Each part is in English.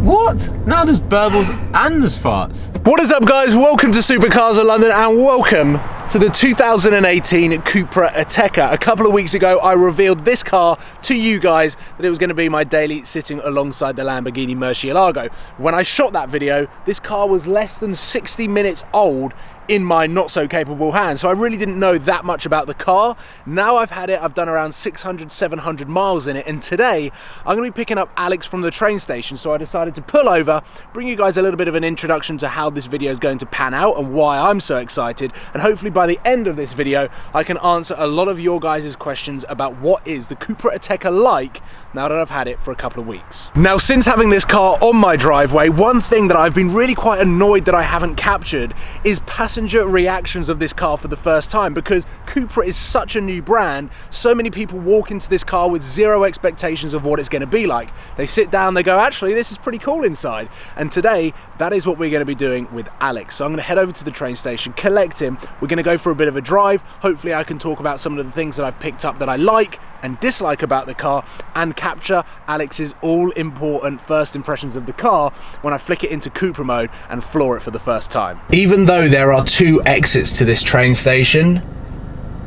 What? Now there's burbles and there's farts. What is up, guys? Welcome to Supercars of London and welcome to the 2018 Cupra Ateca. A couple of weeks ago, I revealed this car to you guys that it was going to be my daily sitting alongside the Lamborghini Murcielago. When I shot that video, this car was less than 60 minutes old in my not so capable hands, so I really didn't know that much about the car. Now I've had it, I've done around 600, 700 miles in it, and today I'm going to be picking up Alex from the train station, so I decided to pull over, bring you guys a little bit of an introduction to how this video is going to pan out and why I'm so excited, and hopefully by the end of this video I can answer a lot of your guys' questions about what is the Cupra Ateca like now that I've had it for a couple of weeks. Now, since having this car on my driveway, one thing that I've been really quite annoyed that I haven't captured is passenger reactions of this car for the first time, because Cupra is such a new brand. So many people walk into this car with zero expectations of what it's going to be like. They sit down, they go, actually this is pretty cool inside, and today that is what we're going to be doing with Alex. So I'm going to head over to the train station, collect him, we're going to go for a bit of a drive. Hopefully I can talk about some of the things that I've picked up that I like and dislike about the car, and capture Alex's all-important first impressions of the car when I flick it into Cupra mode and floor it for the first time. Even though there are two exits to this train station,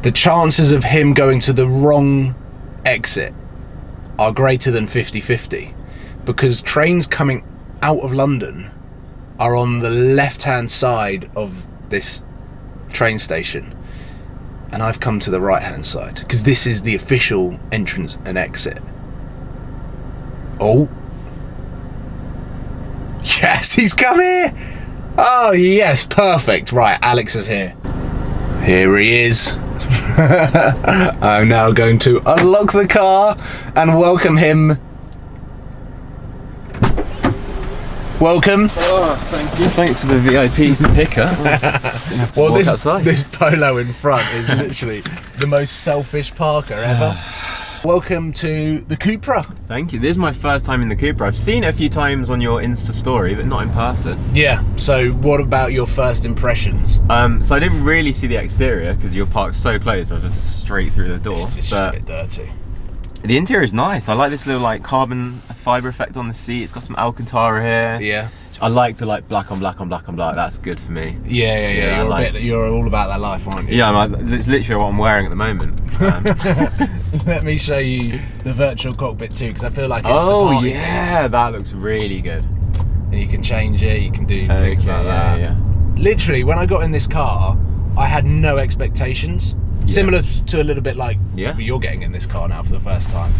the chances of him going to the wrong exit are greater than 50-50, because trains coming out of London are on the left-hand side of this train station, and I've come to the right-hand side because this is the official entrance and exit. Oh, yes, he's come here. Oh yes, perfect. Right, Alex is here. Here he is. I'm now going to unlock the car and welcome him. Welcome. Oh, thank you. Thanks for the VIP picker. Well, this polo in front is literally the most selfish parker ever. Welcome to the Cupra. Thank you. This is my first time in the Cupra. I've seen it a few times on your Insta story, but not in person. Yeah, so what about your first impressions? So I didn't really see the exterior because you're parked so close. I was just straight through the door. It's just a bit dirty. The interior is nice. I like this little like carbon fiber effect on the seat. It's got some Alcantara here. Yeah. I like the like black on black on black on black. That's good for me. Yeah. You're all about that life, aren't you? Yeah, it's literally what I'm wearing at the moment. Let me show you the virtual cockpit too, because I feel like it's oh yeah, that looks really good. And you can change it. You can do things like that. Yeah. Literally, when I got in this car, I had no expectations. Yeah. Similar to a little bit like you're getting in this car now for the first time.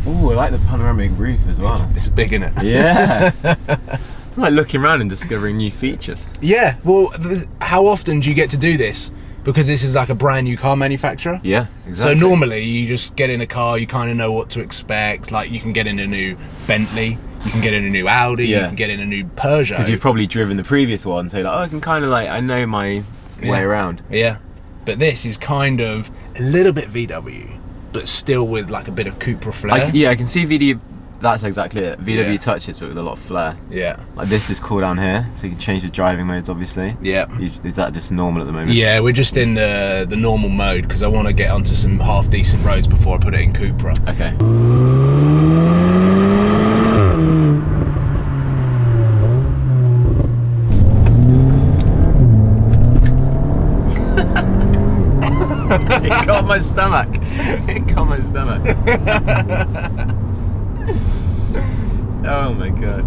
Oh, I like the panoramic roof as well. It's big, isn't it? Yeah. I'm like looking around and discovering new features. Yeah, well, how often do you get to do this? Because this is like a brand new car manufacturer. Yeah, exactly. So normally you just get in a car, you kind of know what to expect. Like you can get in a new Bentley, you can get in a new Audi, you can get in a new Peugeot. Because you've probably driven the previous one, so you're like, oh, I can kind of like, I know my way around. Yeah, but this is kind of a little bit VW, but still with like a bit of Cupra flair. I can see VW. That's exactly it. VW touches, but with a lot of flair. Yeah. Like this is cool down here, so you can change the driving modes, obviously. Yeah. Is that just normal at the moment? Yeah, we're just in the normal mode because I want to get onto some half decent roads before I put it in Cupra. Okay. It got my stomach. It got my stomach. Oh my god.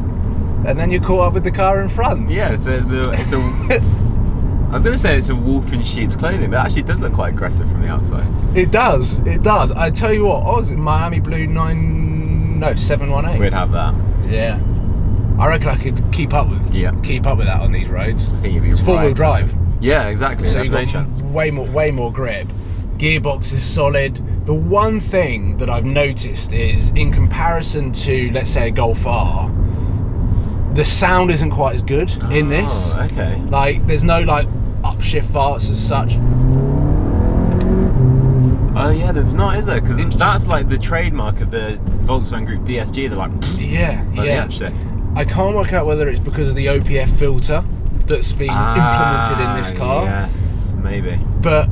And then you're caught up with the car in front. Yeah, so it's a I was going to say it's a wolf in sheep's clothing, but actually it does look quite aggressive from the outside. It does. I tell you what, I was in Miami Blue 718. We'd have that. Yeah. I reckon I could keep up with that on these roads. I think you'd be it's four-wheel drive. Yeah, exactly. So you've got way more grip. Gearbox is solid. The one thing that I've noticed is, in comparison to, let's say, a Golf R, the sound isn't quite as good in this. Oh, okay. Like, there's no like upshift farts as such. Oh yeah, there's not, is there? Because that's like the trademark of the Volkswagen Group DSG. They're like, the upshift. I can't work out whether it's because of the OPF filter that's been implemented in this car. Yes, maybe. But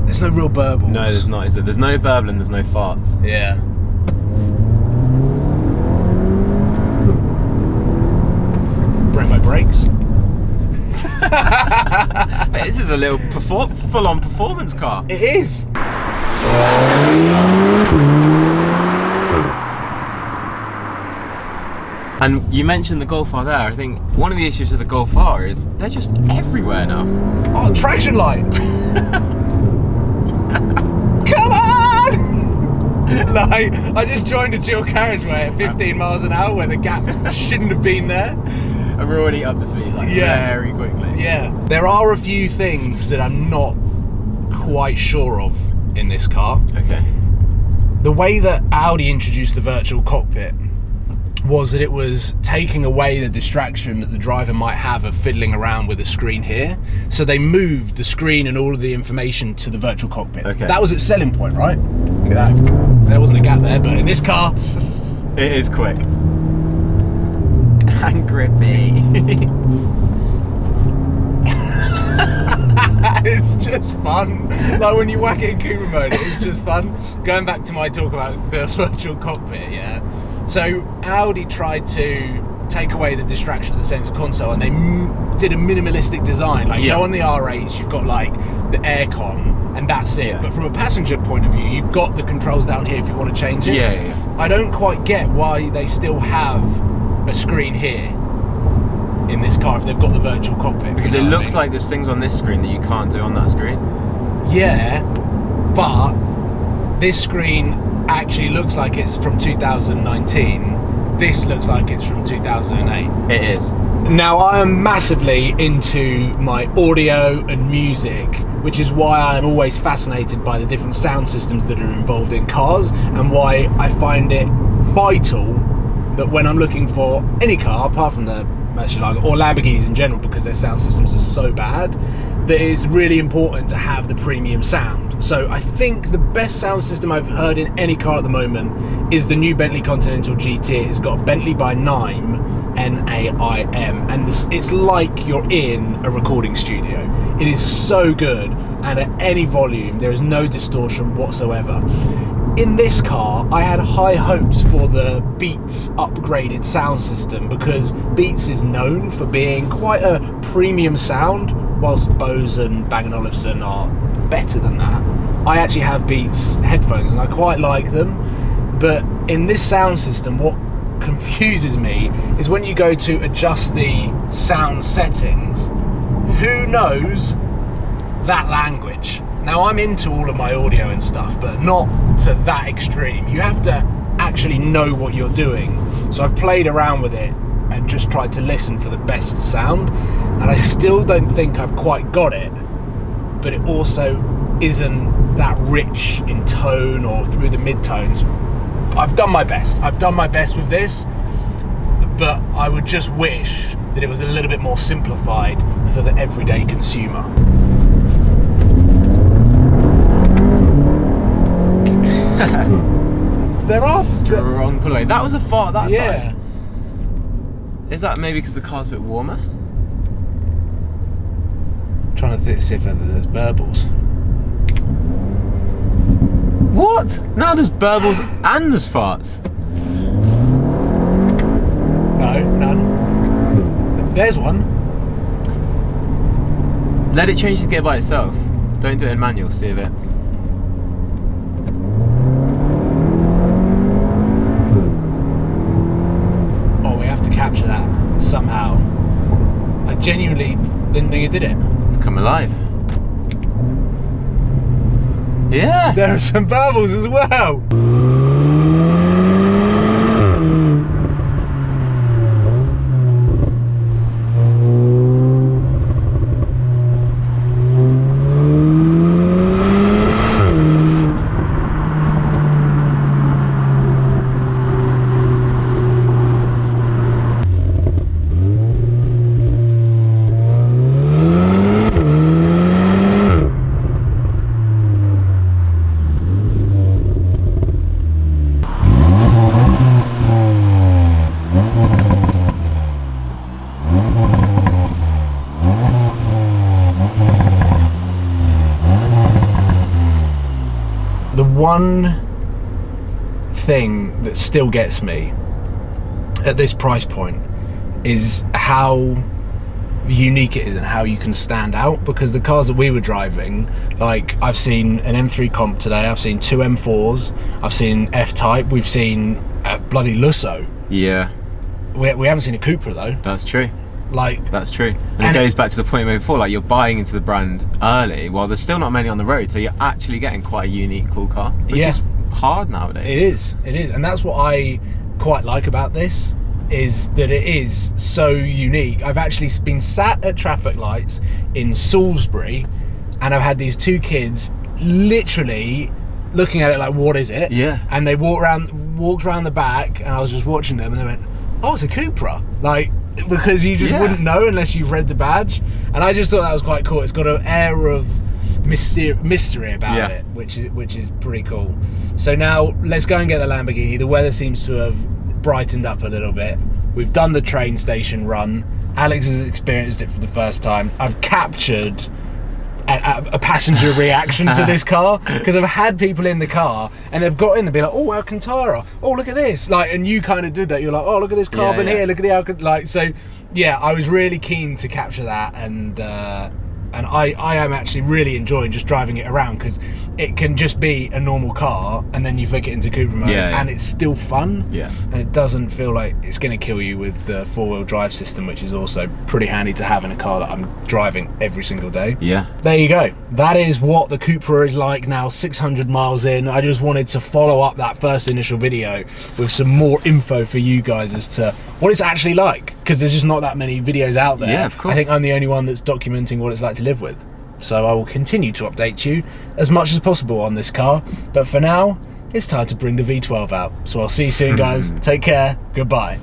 there's no real burbles. No, there's not, is there? There's no burble and there's no farts. Yeah. brakes. This is a little full-on performance car. It is. And you mentioned the Golf R there. I think one of the issues with the Golf R is they're just everywhere now. Oh, traction light! Come on! Like, I just joined a dual carriageway at 15 miles an hour where the gap shouldn't have been there. And we're already up to speed, like, very quickly. Yeah. There are a few things that I'm not quite sure of in this car. Okay. The way that Audi introduced the virtual cockpit was that it was taking away the distraction that the driver might have of fiddling around with the screen here. So they moved the screen and all of the information to the virtual cockpit. Okay. That was its selling point, right? Look at that. There wasn't a gap there, but in this car... It is quick. And grippy. It's just fun. Like when you whack it in Cupra mode, it's just fun. Going back to my talk about the virtual cockpit, yeah. So Audi tried to take away the distraction of the center console, and they did a minimalistic design. Like, you know, on the R8, you've got like the aircon, and that's it. Yeah. But from a passenger point of view, you've got the controls down here if you want to change it. Yeah. I don't quite get why they still have a screen here in this car if they've got the virtual cockpit. Because it looks like there's things on this screen that you can't do on that screen. Yeah, but this screen actually looks like it's from 2019. This looks like it's from 2008. It is. Now, I am massively into my audio and music, which is why I'm always fascinated by the different sound systems that are involved in cars, and why I find it vital that when I'm looking for any car, apart from the Murcielago or Lamborghinis in general, because their sound systems are so bad, that it's really important to have the premium sound. So I think the best sound system I've heard in any car at the moment is the new Bentley Continental GT. It's got Bentley by NAIM, N-A-I-M, and it's like you're in a recording studio. It is so good, and at any volume there is no distortion whatsoever. In this car, I had high hopes for the Beats upgraded sound system, because Beats is known for being quite a premium sound, whilst Bose and Bang & Olufsen are better than that. I actually have Beats headphones and I quite like them, but in this sound system, what confuses me is when you go to adjust the sound settings, who knows that language? Now, I'm into all of my audio and stuff, but not to that extreme. You have to actually know what you're doing. So I've played around with it and just tried to listen for the best sound, and I still don't think I've quite got it, but it also isn't that rich in tone or through the mid-tones. I've done my best. I've done my best with this, but I would just wish that it was a little bit more simplified for the everyday consumer. There are strong pull away. That was a fart that yeah. time. Is that maybe because the car's a bit warmer? I'm trying to see if there's burbles. What? Now there's burbles and there's farts. No, none. There's one. Let it change the gear by itself. Don't do it in manual, see if it. Capture that somehow. I genuinely didn't think it did it. It's come alive. Yeah. There are some bubbles as well. One thing that still gets me at this price point is how unique it is and how you can stand out, because the cars that we were driving, like I've seen an M3 Comp today, I've seen 2 M4s, I've seen F-Type, we've seen a bloody Lusso. Yeah. We haven't seen a Cupra though. That's true. Like, that's true. And it goes back to the point we made before, like you're buying into the brand early while there's still not many on the road, so you're actually getting quite a unique, cool car, which is hard nowadays. It is, and that's what I quite like about this, is that it is so unique. I've actually been sat at traffic lights in Salisbury and I've had these 2 kids literally looking at it like, what is it? Yeah. And they walked around the back and I was just watching them and they went, oh, it's a Cupra. Like, because you just wouldn't know unless you've read the badge. And I just thought that was quite cool. It's got an air of mystery about it, which is pretty cool. So now let's go and get the Lamborghini. The weather seems to have brightened up a little bit. We've done the train station run. Alex has experienced it for the first time. I've captured a passenger reaction to this car, because I've had people in the car and they've got in and be like, oh, Alcantara, oh, look at this, like, and you kind of did that. You're like, oh, look at this carbon here, look at the Alcantara, like, so yeah, I was really keen to capture that, and I am actually really enjoying just driving it around, because it can just be a normal car and then you flick it into Cupra mode and it's still fun, and it doesn't feel like it's going to kill you with the 4-wheel drive system, which is also pretty handy to have in a car that I'm driving every single day. There you go. That is what the Cupra is like now, 600 miles in. I just wanted to follow up that first initial video with some more info for you guys as to what it's actually like, because there's just not that many videos out there. Of course. I think I'm the only one that's documenting what it's like to live with. So I will continue to update you as much as possible on this car. But for now, it's time to bring the V12 out. So I'll see you soon, guys. Take care. Goodbye.